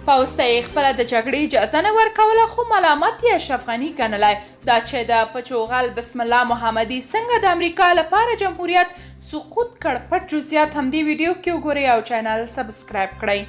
پوځ ته یې خپله د جګړې اجازه نه ورکوله، خو ملامت یې اشرف غني ګڼلی. دا چې د پچوغل بسم الله محمدي څنګه د امریکا لپاره جمهوریت سقوط کړ، پټ جزئیات همدې ویډیو کې وګورئ او چینل سبسکرایب کړئ.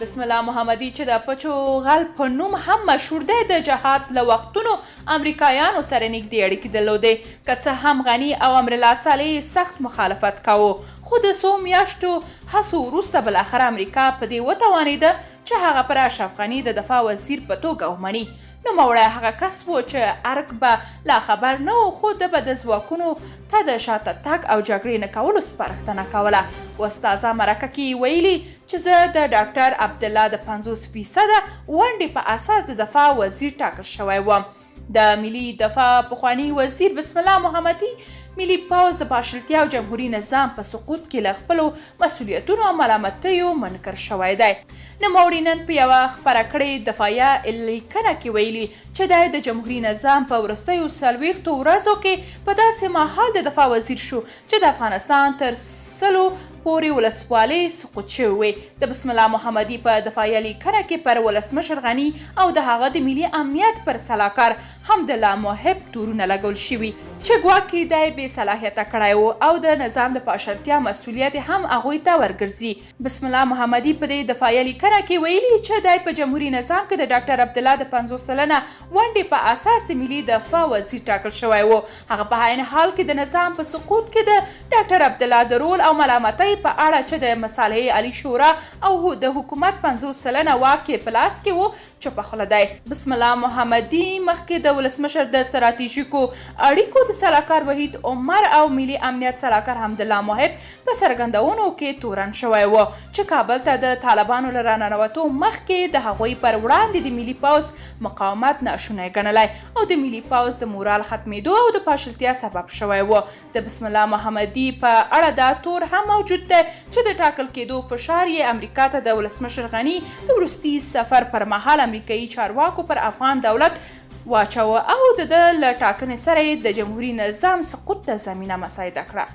بسم الله محمدي چې د پچوغل په نوم هم مشهور دی، د جهاد له وختونو امریکایانو سره نږدې اړیکې درلودې، که څه هم غني او امرالله صالح سخت مخالفت کاوه، خو د څو میاشتو هڅو وروسته بالاخره امریکا په دې وتوانېده چې هغه پر اشرف غني د دفاع وزیر په توګه ومني. نوموړی هغه کس و چې ارګ به لا خبر نه و، خو ده به د ځواکونو ته د شاته تګ او جګړې نه کولو سپارښتنه کوله. استاذه مرکه کې ویلي چې زه د ډاکټر عبدالله د 50% ونډې په اساس د دفاع وزیر ټاکل شوی وم. د ملي دفاع پخوانی وزیر بسم الله محمدي ملي پوځ د پاشلتیا او جمهوري نظام په سقوط کې له خپلو مسؤلیتونو او ملامتیو منکر شوی دی. نوموړي نن په یوه خپره کړې دفاعیه لیکنه کې ویلي چې دی د جمهوري نظام په وروستیو 40 ورځو کې په داسې مهال د دفاع وزیر شو چې د افغانستان تر 100 پورې ولسوالۍ سقوط شوې وې. د بسم الله محمدي په دفاعیه لیکنه کې پر ولسمشر غني او د هغه د ملي امنیت پر سلاکار حمدالله محب تورونه لګول شوي چې ګواکې دی بې صلاحیته کړی و او د نظام د پاشلتیا مسؤلیت هم هغوی ته ورګرځي. بسم الله محمدي په دې دفاعیه لیکنه کې ویلي چې دی په جمهوري نظام کې د ډاکټر عبدالله د 50 سلنه ونډې په اساس د ملي دفاع وزیر ټاکل شوی و. هغه په عین حال کې د نظام په سقوط کې د ډاکټر عبدالله د رول او ملامتۍ په اړه چې د مصالحې عالی شورا او د حکومت 50 سلنه واک یې په لاس کې و چوپه خوله دی. بسم الله محمدي مخکې د ولسمشر د ستراتیژیکو اړیکو د سلاکار وحید عمر او ملي امنیت سلاکار حمدالله محب په څرګندونو کې تورن شوی و چې کابل ته د طالبانو له راننوتو مخکې د هغوی پر وړاندې د ملي پوځ مقاومت ناشونی ګڼلی او د ملي پوځ د مورال ختمېدو او د پاشلتیا سبب شوی و. د بسم الله محمدي په اړه دا تور هم موجود دی چې د ټاکل کېدو فشار یې امریکا ته د ولسمشر غني د وروستي سفر پر مهال امریکایي چارواکو پر افغان دولت واچوه او د ده له ټاکنې سره یې د جمهوري نظام سقوط ته زمینه مساعده کړه.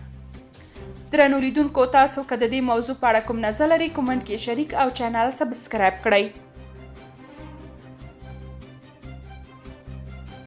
درنو لیدونکو، تاسو که د دې موضوع په اړه کوم نظر لرئ کومنټ کې شریک او چینل سبسکرایب کړئ.